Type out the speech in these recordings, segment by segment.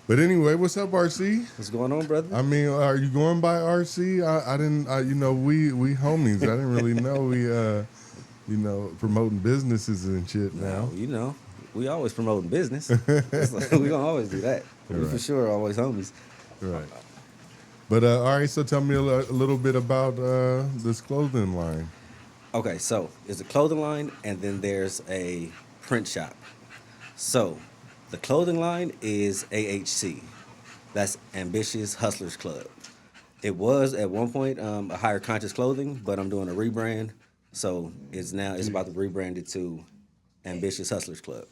But anyway, what's up, RC? What's going on, brother? I mean, are you going by RC? I didn't. You know, we homies. I didn't really know we you know, promoting businesses and shit now. No, you know, we always promoting business. We gonna always do that. We for sure always homies. Right. But all right. So tell me a little bit about this clothing line. Okay, so there's a clothing line, and then there's a print shop. So the clothing line is AHC. That's Ambitious Hustlers Club. It was at one point a Higher Conscious Clothing, but I'm doing a rebrand. So it's about to rebrand it to Ambitious Hustlers Club.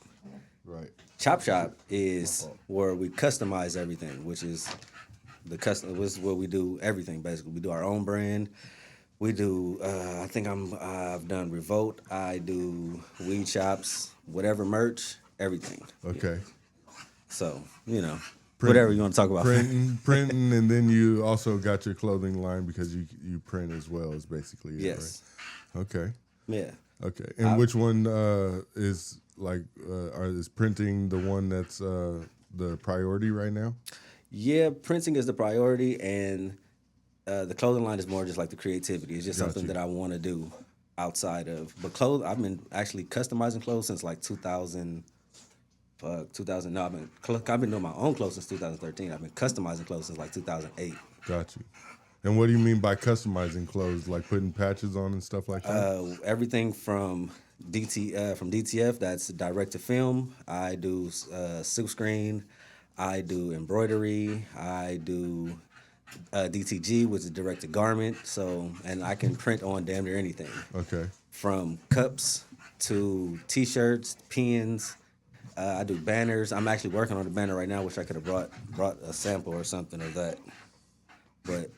Right. ChopShop is where we customize everything, which is where we do everything basically. We do our own brand. We do. I've done Revolt. I do weed shops, whatever merch, everything. Okay. So you know, whatever you want to talk about. Printing, and then you also got your clothing line because you print as well. Is basically it, yes. Right? Okay. Yeah. Okay. And which one is like? Is printing the one that's the priority right now? Yeah, printing is the priority, and the clothing line is more just like the creativity. It's just something that I want to do outside of. But I've been actually customizing clothes since like 2000. 2000. No, I've been doing my own clothes since 2013. I've been customizing clothes since like 2008. Got you. And what do you mean by customizing clothes? Like putting patches on and stuff like that? Everything from DTF, that's direct to film. I do silk screen. I do embroidery. I do DTG, which is direct to garment. So, and I can print on damn near anything. Okay. From cups to T-shirts, pins. I do banners. I'm actually working on a banner right now, which I could have brought a sample or something of that. But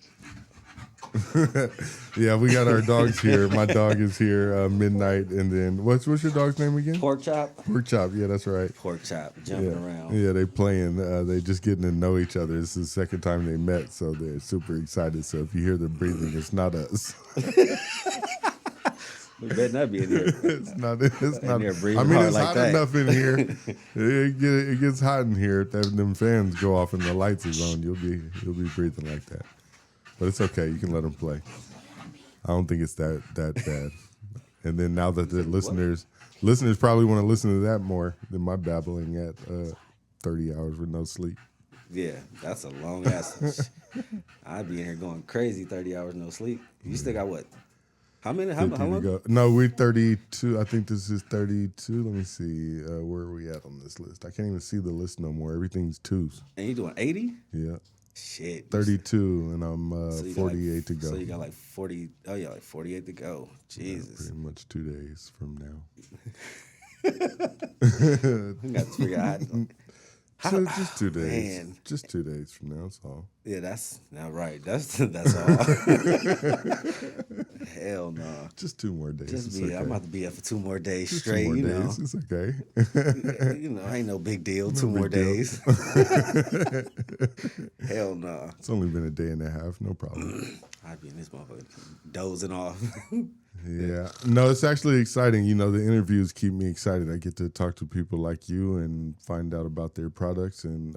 yeah, we got our dogs here. My dog is here, Midnight, and then what's your dog's name again? Pork Chop. Pork Chop. Yeah, that's right. Pork Chop jumping around. Yeah, they playing. They just getting to know each other. This is the second time they met, so they're super excited. So if you hear them breathing, it's not us. We better not be in here. It's not. I mean, it's hot enough in here. It gets hot in here. If them fans go off and the lights is on, you'll be breathing like that. But it's okay. You can let them play. I don't think it's that bad. And then now that the listeners probably want to listen to that more than my babbling at 30 hours with no sleep. Yeah, that's a long ass. I'd be in here going crazy. 30 hours no sleep. You still got what? How many? How long? Go. No, we're 32. I think this is 32. Let me see. Where are we at on this list? I can't even see the list no more. Everything's twos. And you doing 80? Yeah. Shit. 32, and I'm 48 to go. So you got like 40. Oh yeah, like 48 to go. Jesus. Yeah, pretty much 2 days from now. We got 3 hours. Just 2 days. Man. Just 2 days from now. That's all. Yeah, that's not right. That's all. Hell no. Just 2 more days. Okay. I'm about to be up for 2 more days just straight. 2 more you days. know, It's okay. you know, ain't no big deal. 2 more days. Hell no. It's only been a day and a half. No problem. I'd be in this motherfucker dozing off. Yeah. No, it's actually exciting. You know, the interviews keep me excited. I get to talk to people like you and find out about their products and,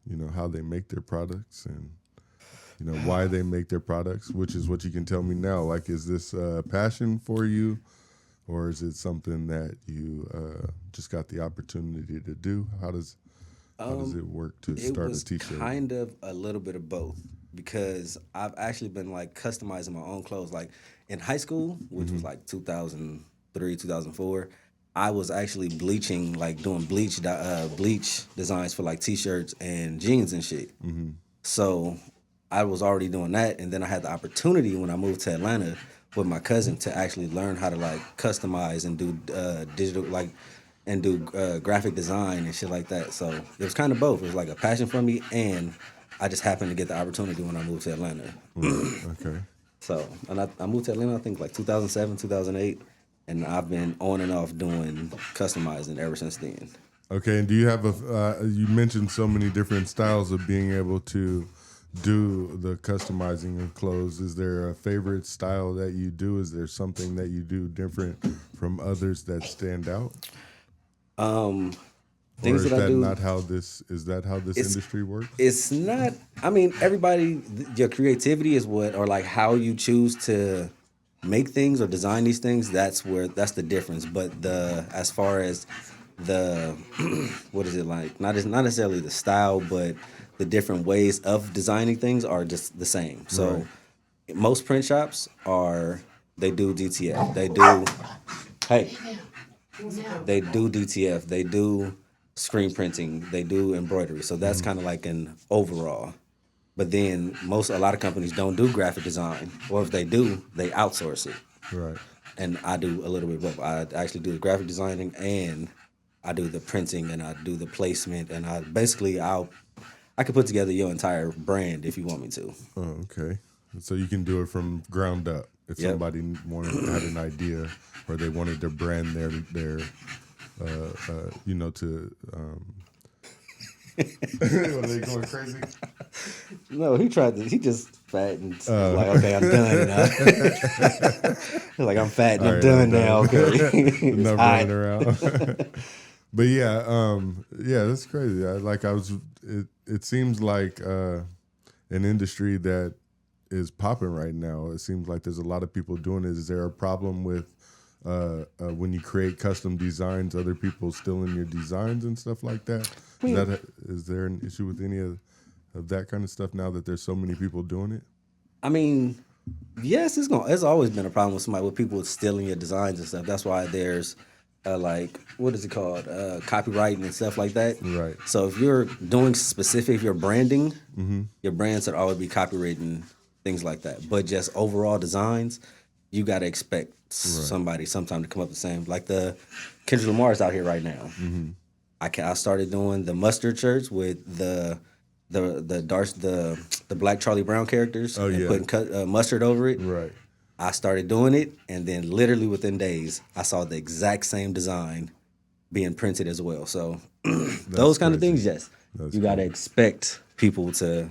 you know, how they make their products and, you know, why they make their products, which is what you can tell me now. Like, is this a passion for you or is it something that you just got the opportunity to do? How does it work to start a T-shirt? It was kind of a little bit of both because I've actually been, like, customizing my own clothes. Like, in high school, which was like 2003, 2004, I was actually bleaching, like doing bleach designs for like T-shirts and jeans and shit. Mm-hmm. So I was already doing that, and then I had the opportunity when I moved to Atlanta with my cousin to actually learn how to like customize and do digital and do graphic design and shit like that. So it was kind of both. It was like a passion for me, and I just happened to get the opportunity when I moved to Atlanta. Okay. So, and I moved to Atlanta, I think, like 2007, 2008, and I've been on and off doing customizing ever since then. Okay, and do you have you mentioned so many different styles of being able to do the customizing of clothes. Is there a favorite style that you do? Is there something that you do different from others that stand out? things that I do. Is that how this industry works? It's not. I mean, everybody. Your creativity is what, or like how you choose to make things or design these things. That's the difference. But as far as the what is it like? Not necessarily the style, but the different ways of designing things are just the same. So most print shops they do DTF. They do DTF. They do screen printing. They do embroidery. So that's kind of like an overall. But then a lot of companies don't do graphic design, or if they do, they outsource it. Right. And I do a little bit of both. I actually do the graphic designing, and I do the printing, and I do the placement, and I could put together your entire brand if you want me to. Oh, okay. So you can do it from ground up. If somebody had an idea, or they wanted to brand their to. Are they going crazy? No, he just fat and like, okay, I'm done now. Like, I'm fat and I'm done now. Okay, enough running around. But yeah, that's crazy. It seems like an industry that is popping right now. It seems like there's a lot of people doing it. Is there a problem with when you create custom designs, other people stealing your designs and stuff like that? Is there an issue with any of that kind of stuff now that there's so many people doing it? I mean, yes, it's always been a problem with people stealing your designs and stuff. That's why there's like, what is it called? Copywriting and stuff like that. Right. So if you're doing if you're branding, your brand should always be copywritten, things like that. But just overall designs, you got to expect somebody sometime to come up with the same. Like the Kendrick Lamar's out here right now. I started doing the mustard shirts with the black Charlie Brown characters and putting mustard over it. Right. I started doing it, and then literally within days, I saw the exact same design being printed as well. So those kind of things, yes. You got to expect people to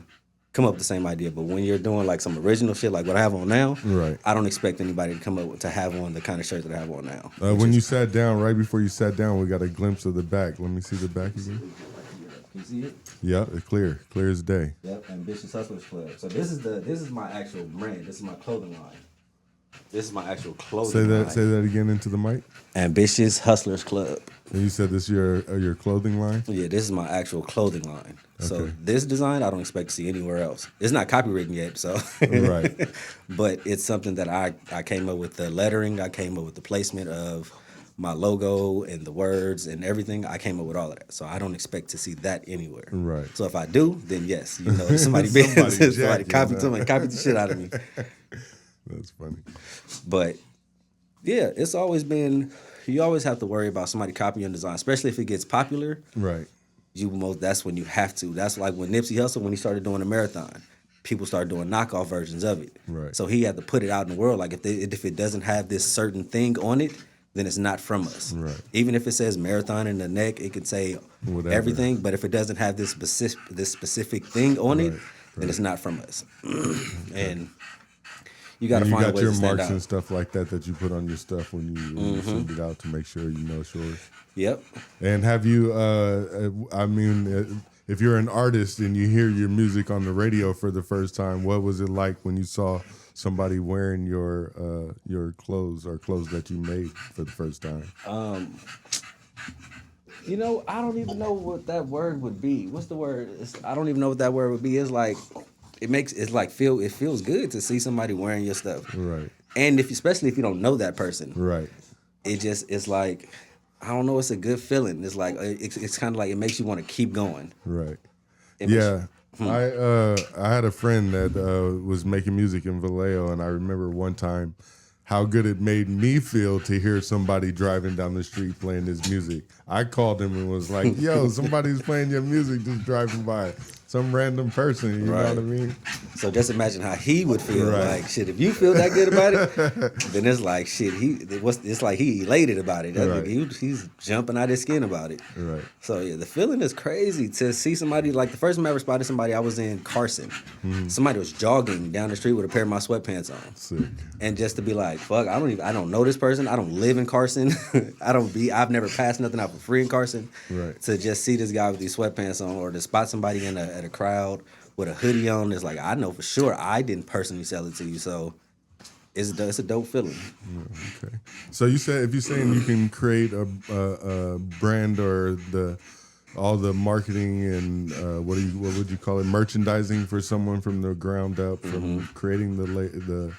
come up with the same idea. But when you're doing like some original shit, like what I have on now, I don't expect anybody to come up to have on the kind of shirt that I have on now. When you sat down, right before you sat down, we got a glimpse of the back. Let me see the back again. Can you see it? Yeah, it's clear as day. Yep, Ambitious Hustlers Club. So this is my actual brand. This is my clothing line. This is my actual clothing line. Say that again into the mic. Ambitious Hustlers Club. And you said this is your clothing line? Yeah, this is my actual clothing line. Okay. So this design I don't expect to see anywhere else. It's not copywritten yet, so right. But it's something that I came up with the lettering, I came up with the placement of my logo and the words and everything. I came up with all of that. So I don't expect to see that anywhere. Right. So if I do, then yes, somebody copied the shit out of me. That's funny. But yeah, it's always been, you always have to worry about somebody copying your design, especially if it gets popular. Right. That's when you have to. That's like when Nipsey Hussle, when he started doing a marathon, people started doing knockoff versions of it. Right. So he had to put it out in the world. Like if it doesn't have this certain thing on it, then it's not from us. Right. Even if it says marathon in the neck, it could say everything. But if it doesn't have this specific thing on it, then it's not from us. And you got to find ways to stand out. You got your marks and stuff like that you put on your stuff when you send it out to make sure you know it's yours. Yep. And have you, if you're an artist and you hear your music on the radio for the first time, what was it like when you saw somebody wearing your clothes or clothes that you made for the first time? I don't even know what that word would be. What's the word? I don't even know what that word would be. It's like, it feels good to see somebody wearing your stuff. Right. And especially if you don't know that person. Right. It's like, I don't know, it's a good feeling. It's like, it's kind of like, it makes you want to keep going. Right. I had a friend that was making music in Vallejo, and I remember one time how good it made me feel to hear somebody driving down the street playing his music. I called him and was like, yo, somebody's playing your music just driving by. some random person. You know what I mean? So just imagine how he would feel. Right. Like shit. If you feel that good about it, then it's like shit. It's like he elated about it. Right. He's jumping out his skin about it. Right. So yeah, the feeling is crazy to see somebody like the first time I ever spotted somebody. I was in Carson. Somebody was jogging down the street with a pair of my sweatpants on. Sick. And just to be like, fuck, I don't know this person. I don't live in Carson. I've never passed nothing out for free in Carson. Right. To just see this guy with these sweatpants on, or to spot somebody at a crowd with a hoodie on, it's like I know for sure I didn't personally sell it to you. So it's a dope feeling. Okay. So you said if you're saying you can create a brand or all the marketing and what would you call it, merchandising for someone from the ground up, from creating the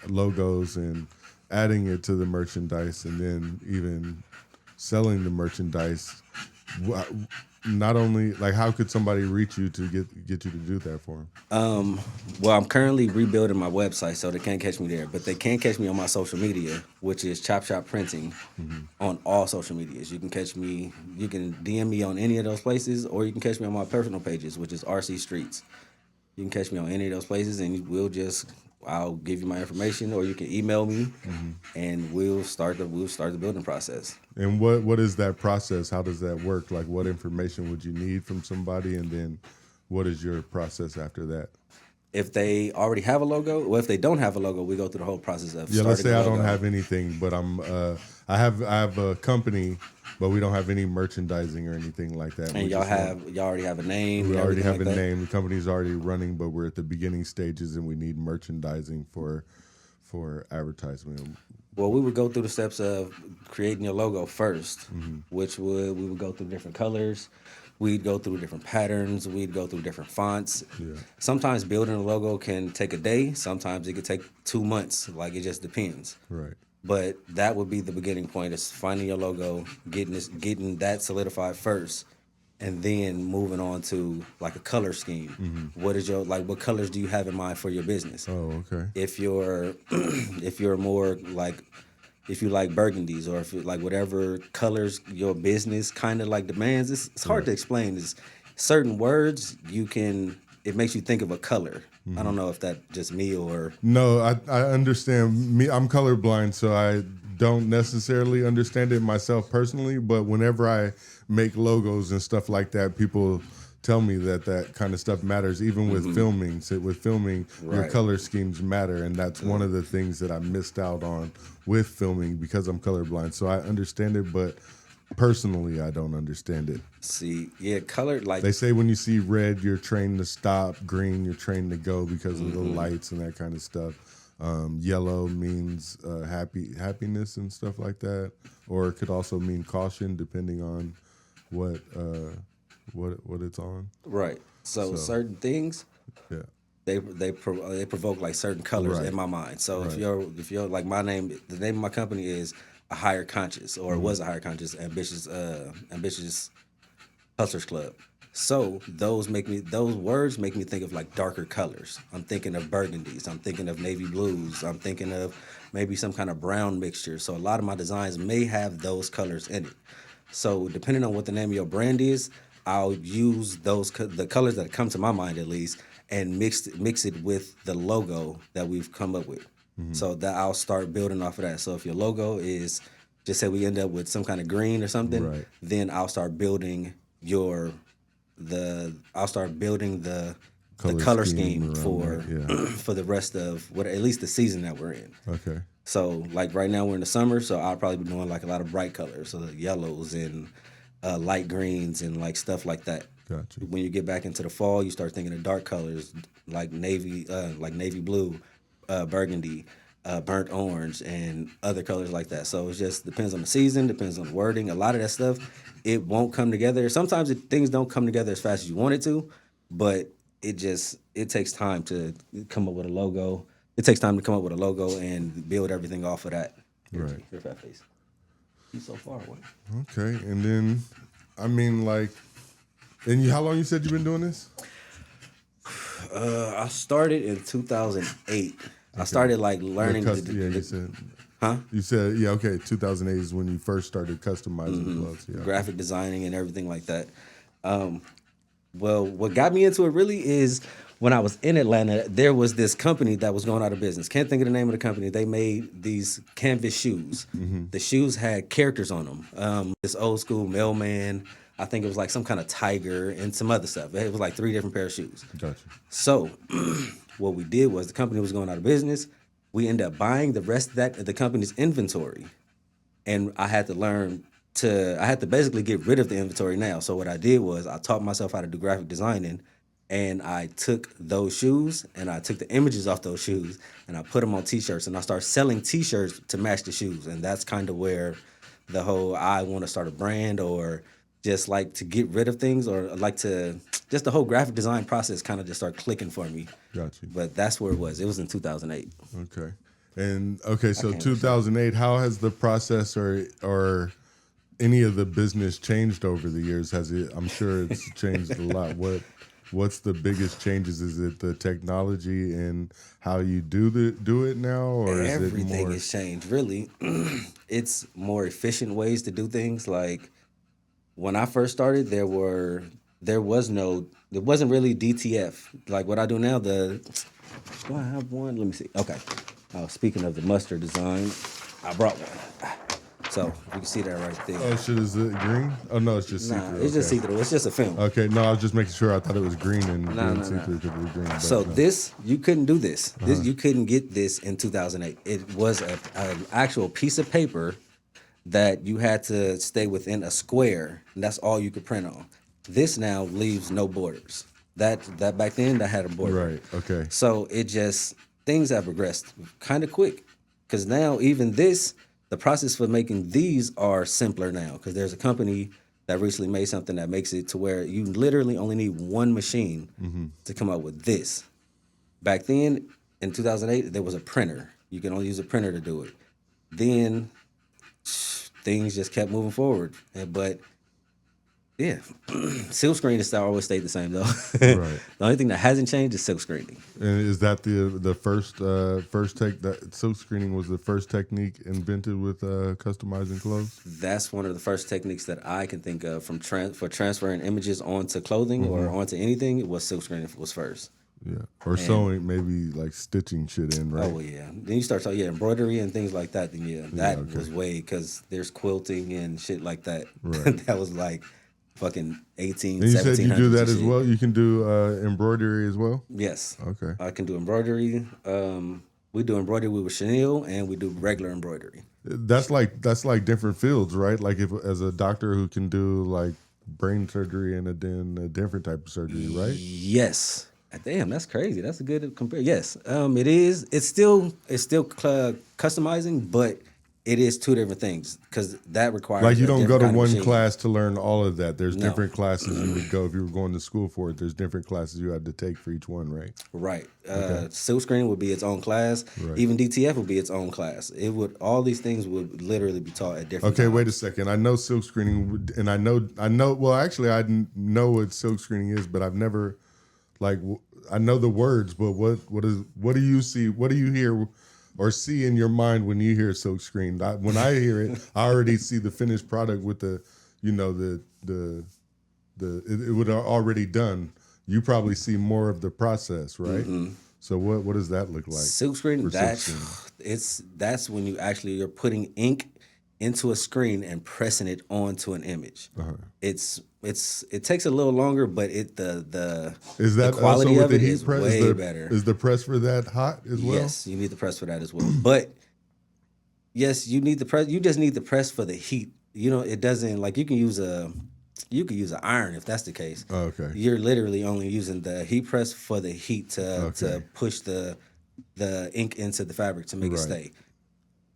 logos and adding it to the merchandise and then even selling the merchandise. Not only like how could somebody reach you to get you to do that for them? Well, I'm currently rebuilding my website, so they can't catch me there. But they can catch me on my social media, which is ChopShop Printing on all social medias. You can catch me. You can DM me on any of those places, or you can catch me on my personal pages, which is RC Streets. You can catch me on any of those places, and I'll give you my information, or you can email me, and we'll start the building process. And what is that process? How does that work? Like, what information would you need from somebody, and then what is your process after that? If they already have a logo, well, if they don't have a logo, we go through the whole process of starting let's say a I logo. don't have anything, but I have a company, but we don't have any merchandising or anything like that. And y'all already have a name. We already have like a that? name. The company's already running, but we're at the beginning stages, and we need merchandising for advertisement. Well, we would go through the steps of creating your logo first, which we would go through different colors. We'd go through different patterns. We'd go through different fonts. Yeah. Sometimes building a logo can take a day. Sometimes it could take 2 months. Like, it just depends. Right. But that would be the beginning point, is finding your logo, getting that solidified first, and then moving on to like a color scheme. What is what colors do you have in mind for your business? Oh, okay. If you're more like, if you like burgundies, or if you like whatever colors your business kind of like demands, it's hard to explain. Is certain words it makes you think of a color. I don't know if that's just me or... No, I understand. I'm colorblind, so I don't necessarily understand it myself personally, but whenever I make logos and stuff like that, people tell me that kind of stuff matters, even with filming. So with filming, your color schemes matter, and that's one of the things that I missed out on with filming because I'm colorblind. So I understand it, but personally, I don't understand it. See, yeah, color, like... They say when you see red, you're trained to stop. Green, you're trained to go because of the lights and that kind of stuff. Yellow means happiness and stuff like that. Or it could also mean caution, depending on what it's on. Right. So certain things... Yeah. They provoke like certain colors in my mind. So if you're like, my name, the name of my company is A Higher Conscious, or it was A Higher Conscious Ambitious Hustlers Club. So those words make me think of like darker colors. I'm thinking of burgundies. I'm thinking of navy blues. I'm thinking of maybe some kind of brown mixture. So a lot of my designs may have those colors in it. So depending on what the name of your brand is, I'll use the colors that come to my mind at least, and mix it with the logo that we've come up with. So that I'll start building off of that. So if your logo is, just say we end up with some kind of green or something, then I'll start building the color scheme for the rest of at least the season that we're in. Okay. So like right now we're in the summer, so I'll probably be doing like a lot of bright colors, so the yellows and light greens and like stuff like that. Gotcha. When you get back into the fall, you start thinking of dark colors like navy blue, burgundy, burnt orange, and other colors like that. So it just depends on the season, depends on the wording. A lot of that stuff, it won't come together. Sometimes things don't come together as fast as you want it to, but it takes time to come up with a logo. It takes time to come up with a logo and build everything off of that. Right. Your fat face. He's so far away. Okay, and then, I mean, like, and how long you said you've been doing this? I started in 2008. Okay. I started like learning. You said. Huh? You said 2008 is when you first started customizing clothes. Yeah. Graphic designing and everything like that. Well, what got me into it really is when I was in Atlanta, there was this company that was going out of business. Can't think of the name of the company. They made these canvas shoes. The shoes had characters on them. This old school mailman. I think it was like some kind of tiger and some other stuff. It was like 3 different pair of shoes. Gotcha. So what we did was the company was going out of business. We ended up buying the rest of the company's inventory. And I had to basically get rid of the inventory now. So what I did was I taught myself how to do graphic designing, and I took those shoes and I took the images off those shoes and I put them on t-shirts, and I started selling t-shirts to match the shoes. And that's kind of where the whole I want to start a brand, or just like to get rid of things, or like to just the whole graphic design process kind of just start clicking for me. Got you. But that's where it was. It was in 2008. Okay. And okay, so 2008, how has the process or any of the business changed over the years? Has it? I'm sure it's changed a lot. What's the biggest changes? Is it the technology and how you do it now, or is it more? Everything has changed, really. It's more efficient ways to do things. Like when I first started, there wasn't really DTF. Like what I do now, do I have one? Let me see. Okay. Speaking of the mustard design, I brought one. So you can see that right there. Oh shit, is it green? Oh no, it's just see-through. It's just see-through. It's just a film. Okay, no, I was just making sure. I thought it was green and see-through because it was green. So this, you couldn't do this. You couldn't get this in 2008. It was an actual piece of paper that you had to stay within a square, and that's all you could print on. This now leaves no borders. That back then, that had a border. Right, okay. So things have progressed kind of quick, because now even the process for making these are simpler now, because there's a company that recently made something that makes it to where you literally only need one machine to come up with this. Back then, in 2008, there was a printer. You can only use a printer to do it. Then things just kept moving forward. But yeah, silk screen has always stayed the same though. Right. The only thing that hasn't changed is silk screening. And is that the first tech that silk screening was the first technique invented with customizing clothes? That's one of the first techniques that I can think of for transferring images onto clothing or onto anything. It was silk screening was first. Yeah, or sewing, maybe like stitching shit in, right? Oh yeah. Then you start talking embroidery and things like that. Then that was way, because there's quilting and shit like that. Right. That was like fucking 18, and you 1700s. said you do that as well? You can do embroidery as well? Yes. Okay. I can do embroidery. We do embroidery with chenille, and we do regular embroidery. That's like different fields, right? Like if as a doctor who can do like brain surgery and then a different type of surgery, right? Yes. Damn, that's crazy. That's a good compare. Yes, it is. It's still customizing, but it is two different things, because that requires like you don't go to one machine. Class to learn all of that. There's different classes you would go if you were going to school for it. There's different classes you had to take for each one, right? Right. Silk screen would be its own class. Right. Even DTF would be its own class. It would. All these things would literally be taught at different. Okay, times. wait a second. I know silk screening, and I know. Well, actually, I know what silk screening is, but I've never. Like, I know the words, but what do you see? What do you hear or see in your mind when you hear silk screen? When I hear it, I already see the finished product with it would already done. You probably see more of the process, right? Mm-hmm. So what does that look like? Silk screen, that's when you're putting ink into a screen and pressing it onto an image. Uh-huh. It takes a little longer, but the quality of it is way better. Is the press for that hot as well? Yes, you need the press for that as well. But yes, you need the press. You just need the press for the heat. It doesn't, like, you can use an iron if that's the case. Oh, okay. You're literally only using the heat press for the heat to push the ink into the fabric to make it stay.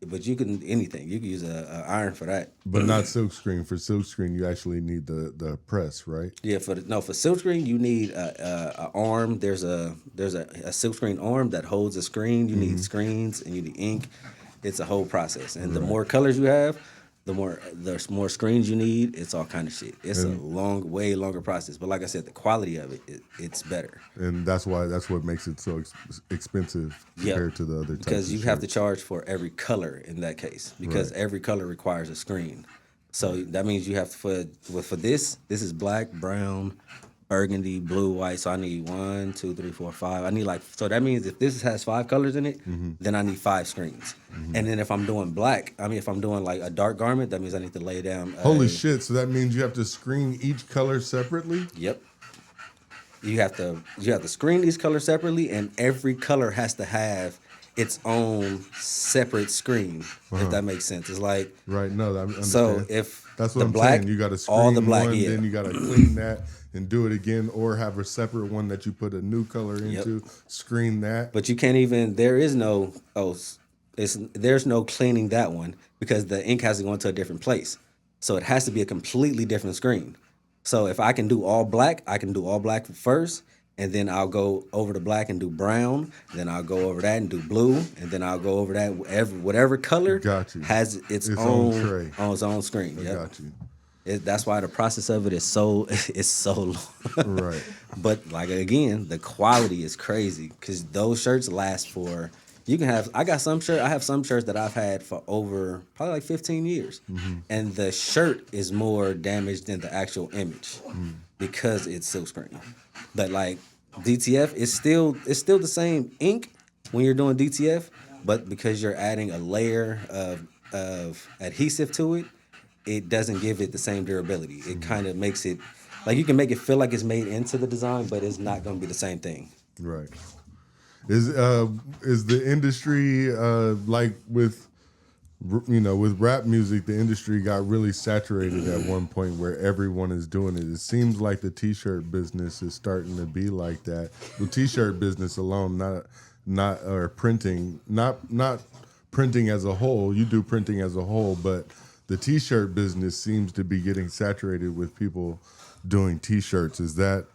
But you can use an iron for that. But not silk screen. For silk screen, you actually need the press, right? Yeah. For silk screen, you need a arm. There's a silk screen arm that holds a screen. You need screens and you need ink. It's a whole process. And the more colors you have, the more screens you need. It's all kind of shit. It's a way longer process. But like I said, the quality of it's better. And that's what makes it so expensive compared to the other types. Because you have to charge for every color in that case. Because every color requires a screen. So that means you have to for this is black, brown, burgundy, blue, white. So I need 1, 2, 3, 4, 5. I need like, so that means if this has 5 colors in it, then I need 5 screens. And then if I'm doing black, if I'm doing like a dark garment, that means I need to lay down. Holy shit! So that means you have to screen each color separately. Yep. You have to screen these colors separately, and every color has to have its own separate screen. If that makes sense, it's like right. No, I understand. So if that's what I'm black, saying, you got to screen all the black, one, yeah. then you got to clean that and do it again, or have a separate one that you put a new color into. Screen that, but you can't even. There is no there's no cleaning that one because the ink has to go into a different place. So it has to be a completely different screen. So if I can do all black, I can do all black first, and then I'll go over to black and do brown. Then I'll go over that and do blue, and then I'll go over that whatever color has its own tray on its own screen. I got you. That's why the process of it is so long. Right. But like again, the quality is crazy because those shirts last for. You can have. I have some shirts that I've had for over probably like 15 years, and the shirt is more damaged than the actual image because it's silkscreen. But like DTF, it's still the same ink when you're doing DTF, but because you're adding a layer of adhesive to it, it doesn't give it the same durability. It kind of makes it like you can make it feel like it's made into the design, but it's not going to be the same thing. Right. Is the industry like with rap music? The industry got really saturated at one point where everyone is doing it. It seems like the T-shirt business is starting to be like that. The T-shirt business alone, not printing as a whole. You do printing as a whole, but the T-shirt business seems to be getting saturated with people doing T-shirts. Is that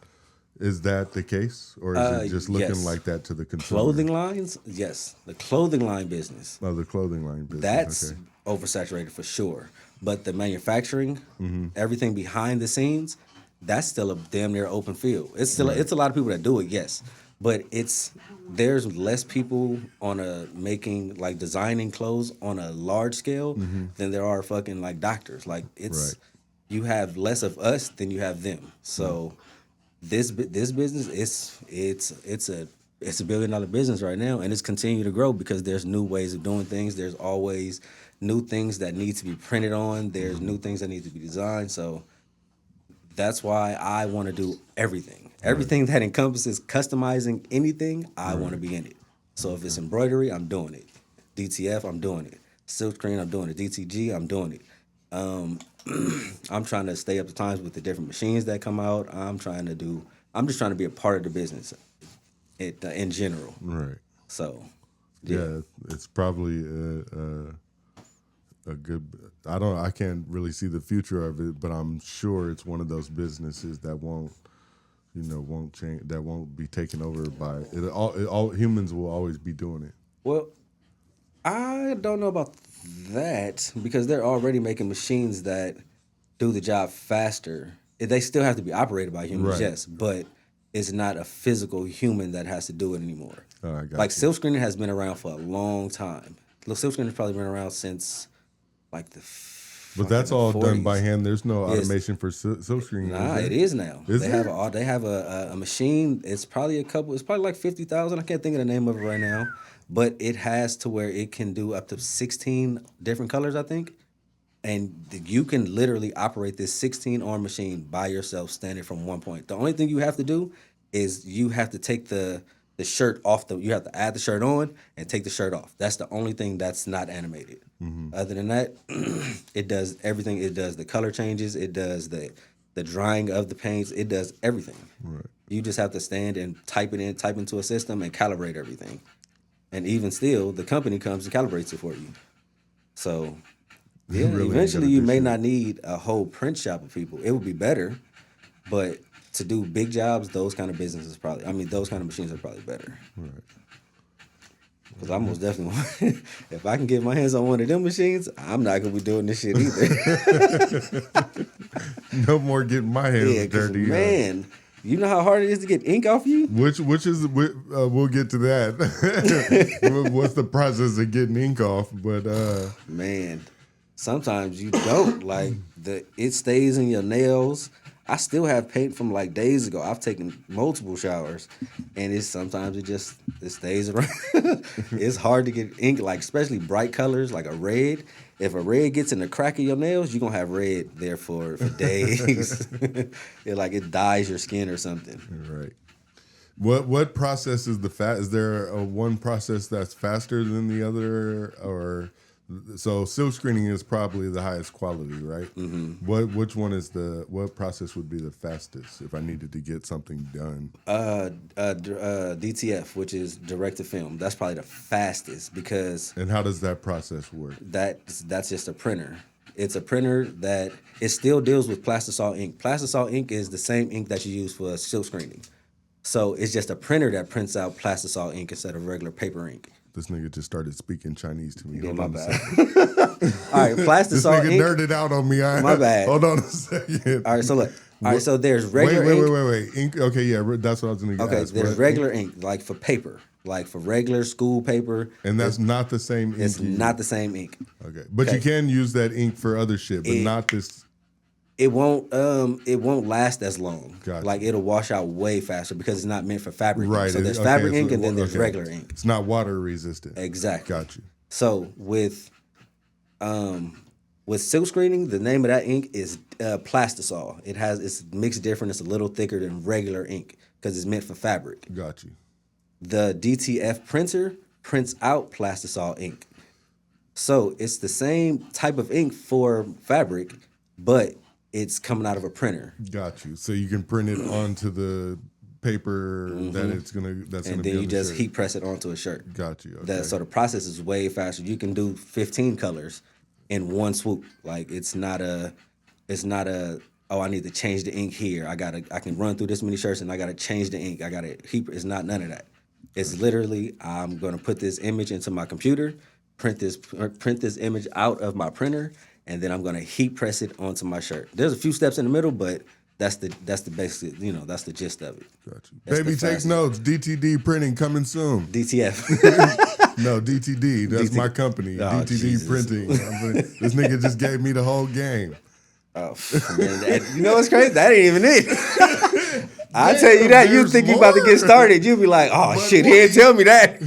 the case, or is it just looking like that to the consumer? Clothing lines, yes. The clothing line business. Oh, the clothing line business. That's oversaturated for sure. But the manufacturing, everything behind the scenes, that's still a damn near open field. It's still it's a lot of people that do it, yes. But there's less people making like designing clothes on a large scale than there are fucking like doctors. Like you have less of us than you have them. So. This business it's a $1 billion business right now, and it's continuing to grow because there's new ways of doing things. There's always new things that need to be printed on. There's new things that need to be designed. So that's why I want to do everything. Everything that encompasses customizing anything, I want to be in it. So if it's embroidery, I'm doing it. DTF, I'm doing it. Silkscreen, I'm doing it. DTG, I'm doing it. I'm trying to stay up to times with the different machines that come out. I'm just trying to be a part of the business in general. Right. So, yeah it's probably a good. I can't really see the future of it, but I'm sure it's one of those businesses that won't change, that won't be taken over by it. All humans will always be doing it. Well, I don't know about that because they're already making machines that do the job faster. They still have to be operated by humans, yes, but it's not a physical human that has to do it anymore. Like silkscreening has been around for a long time. Silkscreening has probably been around since like the. But that's all 40s. Done by hand. There's no automation for silkscreening. Nah, it is now. They have a machine. It's probably like 50,000. I can't think of the name of it right now. But it has to where it can do up to 16 different colors, I think. And you can literally operate this 16-arm machine by yourself, standing from one point. The only thing you have to do is you have to take the shirt off. You have to add the shirt on and take the shirt off. That's the only thing that's not animated. Other than that, it does everything. It does the color changes. It does the drying of the paints. It does everything. Right. You just have to stand and type into a system and calibrate everything. And even still, the company comes and calibrates it for you. So, yeah, really eventually you may not need a whole print shop of people. It would be better, but to do big jobs, those kind of machines are probably better. Right. Because I most definitely if I can get my hands on one of them machines, I'm not going to be doing this shit either. No more getting my hands dirty. Man. You know how hard it is to get ink off you? Which is we'll get to that. What's the process of getting ink off? But man, sometimes you don't it stays in your nails. I still have paint from like days ago. I've taken multiple showers, and sometimes it stays around. It's hard to get ink, like especially bright colors like a red. If a red gets in the crack of your nails, you're gonna have red there for days. It dyes your skin or something. Right. What process is the fast? Is there one process that's faster than the other, or so silk screening is probably the highest quality, right? Mm-hmm. Which one is what process would be the fastest if I needed to get something done? DTF, which is direct to film. That's probably the fastest because. And how does that process work? That's just a printer. It's a printer that it still deals with plastisol ink. Plastisol ink is the same ink that you use for silk screening. So it's just a printer that prints out plastisol ink instead of regular paper ink. This nigga just started speaking Chinese to me. Yeah, my bad. All right, plastisol this nigga ink. nerded out on me. My bad. Hold on a second. All right, so look. All right, so there's regular ink. Wait. Ink. Okay, yeah, that's what I was going to ask. Okay, there's regular ink, like for paper, like for regular school paper. And that's not the same ink? It's not the same ink. Okay, but you can use that ink for other shit, but not this. It won't last as long. Gotcha. Like it'll wash out way faster because it's not meant for fabric right. ink. So there's fabric ink and then there's regular ink. It's not water resistant. Exactly. Got you. So with silk screening, the name of that ink is plastisol. It's mixed different. It's a little thicker than regular ink because it's meant for fabric. Got you. The DTF printer prints out plastisol ink. So it's the same type of ink for fabric, but it's coming out of a printer. Got you. So you can print it onto the paper that's gonna be and then you just heat press it onto a shirt. Got you. Okay. So the process is way faster. You can do 15 colors in one swoop. Like it's not a oh, I need to change the ink here. I can run through this many shirts and I gotta change the ink. I gotta heat. It's not none of that. It's literally I'm gonna put this image into my computer, print this image out of my printer, and then I'm gonna heat press it onto my shirt. There's a few steps in the middle, but that's the basic, that's the gist of it. Got you. Baby takes notes. DTD printing coming soon. DTF. No, DTD. That's my company. Oh, DTD Jesus. printing. This nigga just gave me the whole game. Oh, man, you know what's crazy? That ain't even it. I tell you that, you think you about to get started, you be like, oh shit, he didn't tell me that.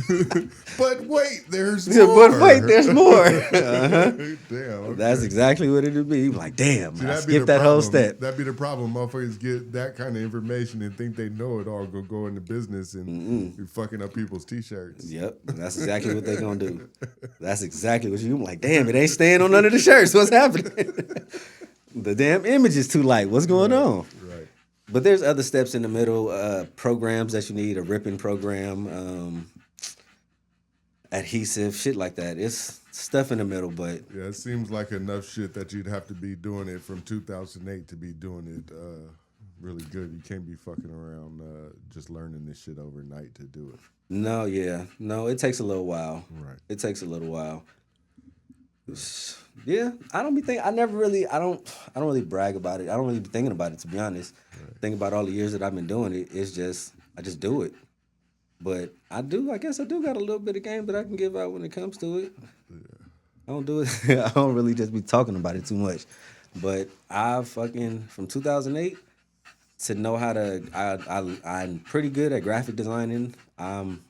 But wait, there's more. But wait, there's more. Uh-huh. Damn. Okay. That's exactly what it'd be. You be like, damn, See, I skipped that whole step. That'd be the problem. Motherfuckers get that kind of information and think they know it all, go into business and be fucking up people's t-shirts. Yep, that's exactly what they gonna do. That's exactly what I'm like, damn, it ain't staying on none of the shirts. What's happening? The damn image is too light. What's going on? Right. But there's other steps in the middle, programs that you need, a ripping program, adhesive, shit like that. It's stuff in the middle, but... Yeah, it seems like enough shit that you'd have to be doing it from 2008 to be doing it really good. You can't be fucking around just learning this shit overnight to do it. No, yeah. No, it takes a little while. Right. It takes a little while. Yeah, I don't really brag about it. I don't really be thinking about it, to be honest. Right. Think about all the years that I've been doing it. I just do it. But I guess I do got a little bit of game that I can give out when it comes to it. Yeah. I don't do it. I don't really just be talking about it too much. But from 2008 to know how to, I'm pretty good at graphic designing. I'm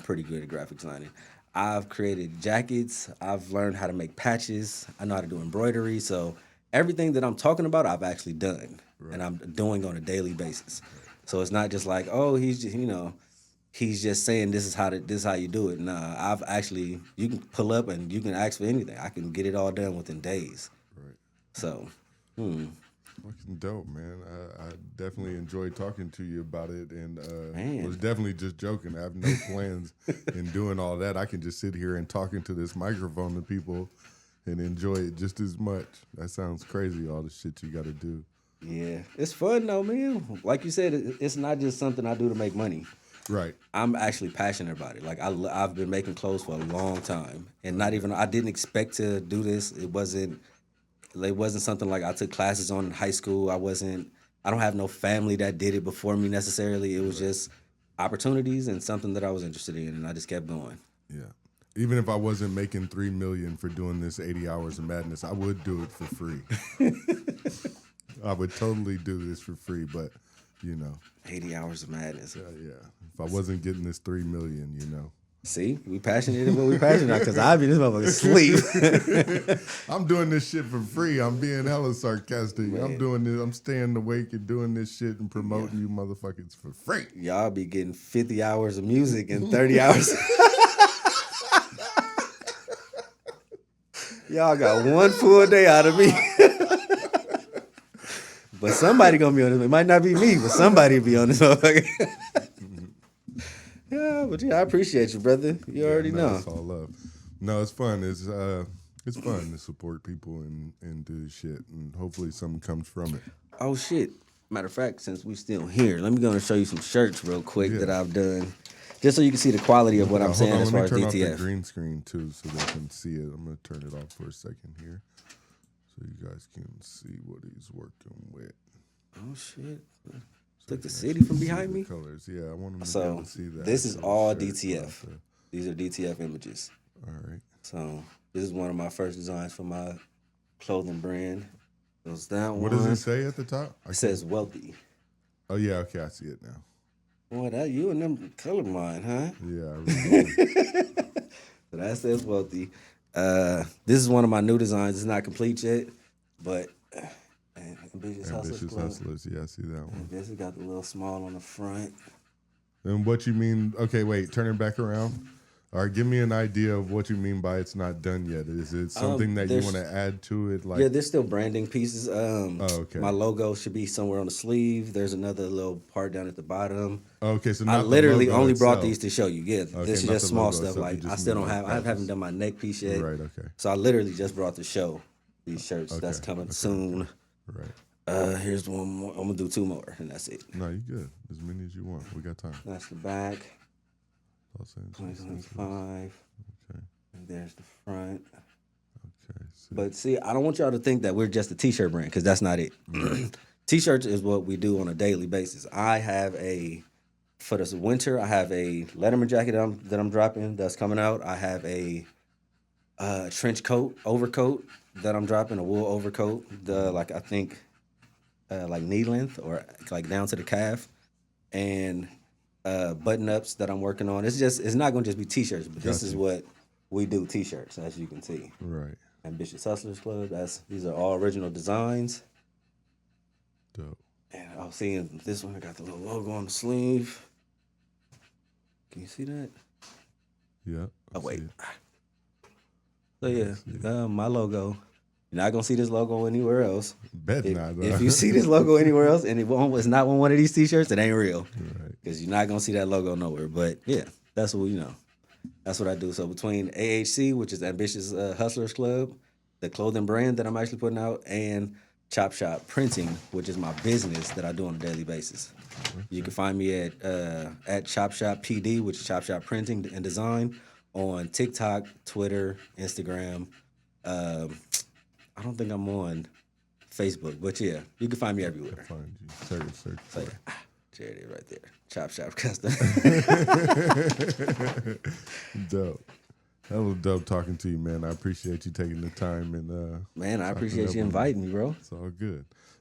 pretty good at graphic designing. I've created jackets. I've learned how to make patches. I know how to do embroidery. So everything that I'm talking about, I've actually done, and I'm doing on a daily basis. So it's not just like, oh, he's just saying this is how you do it. Nah, you can pull up and you can ask for anything. I can get it all done within days. Right. So, Fucking dope, man. I definitely enjoyed talking to you about it, and was definitely just joking. I have no plans in doing all that. I can just sit here and talk into this microphone to people and enjoy it just as much. That sounds crazy, all the shit you got to do. Yeah, it's fun though, man. Like you said, it's not just something I do to make money. Right. I'm actually passionate about it. Like I've been making clothes for a long time, and I didn't expect to do this. It wasn't something like I took classes on in high school. I don't have no family that did it before me necessarily. It was just opportunities and something that I was interested in, and I just kept going. Yeah. Even if I wasn't making $3 million for doing this 80 hours of madness, I would do it for free. I would totally do this for free, but 80 hours of madness. yeah. If I wasn't getting this 3 million, See, we passionate about what we passionate about because I be this motherfucker asleep. I'm doing this shit for free. I'm being hella sarcastic. Man. I'm doing this. I'm staying awake and doing this shit and promoting you motherfuckers for free. Y'all be getting 50 hours of music and 30 hours. Y'all got one full day out of me. But somebody gonna be on this. It might not be me, but somebody be on this motherfucker. Yeah, but I appreciate you, brother. You already know. It's all love. No, it's fun. It's fun to support people and do this shit, and hopefully something comes from it. Oh shit! Matter of fact, since we still here, let me go and show you some shirts real quick that I've done, just so you can see the quality of what I'm saying as far as Let me turn DTF. off the green screen too, so they can see it. I'm gonna turn it off for a second here, so you guys can see what he's working with. Oh shit! Took the city from behind me. Colors, yeah. I want them to be So able to see that. this is all shirt, DTF. These are DTF images. All right. So this is one of my first designs for my clothing brand. Goes down. What does it say at the top? It says wealthy. Oh yeah, okay, I see it now. Boy, that you and them colorblind, huh? Yeah, I really So that says wealthy. This is one of my new designs. It's not complete yet, but Ambitious Ambitious Hustlers. Hustlers. Yeah, I see that one. This has got the little small on the front. And what you mean? Okay, wait, turn it back around. All right, give me an idea of what you mean by it's not done yet. Is it something that you want to add to it? Like, yeah, there's still branding pieces. okay. My logo should be somewhere on the sleeve. There's another little part down at the bottom. Okay, so I not literally the logo only brought itself. these to show you. Yeah, Okay, this is not just the small logo stuff. itself, Like you I just still mean don't have. like I haven't patches. done my neck piece yet. Right. Okay. So I literally just brought to show these shirts. That's Okay, coming soon. Right. Here's one more. I'm gonna do two more, and that's it. No, you good. As many as you want. We got time. That's the back. Los Angeles. 2025. Okay. And there's the front. Okay. So, But see, I don't want y'all to think that we're just a t-shirt brand because that's not it. T-shirts is what we do on a daily basis. I have for this winter, I have a Letterman jacket that I'm dropping that's coming out. I have a trench coat, overcoat that I'm dropping, a wool overcoat, I think knee length or like down to the calf, and button-ups that I'm working on. It's not gonna just be t-shirts, but this is what we do, t-shirts, as you can see. right. Ambitious Hustlers Club. These are all original designs. Dope. And I was seeing this one. I got the little logo on the sleeve. Can you see that? Yeah. Oh wait. So yeah, my logo. You're not gonna see this logo anywhere else. Bet not. If you see this logo anywhere else and it's not on one of these t-shirts, it ain't real. Right. Because you're not gonna see that logo nowhere. But yeah, that's what That's what I do. So between AHC, which is Ambitious Hustlers Club, the clothing brand that I'm actually putting out, and ChopShop Printing, which is my business that I do on a daily basis. You can find me at ChopShop PD, which is ChopShop Printing and Design, on TikTok, Twitter, Instagram. I don't think I'm on Facebook, but yeah, you can find me everywhere. Find you. Search. So yeah, there it is right there. ChopShop Custom. Dope. That was dope talking to you, man. I appreciate you taking the time and Man, I appreciate you inviting me, bro. It's all good.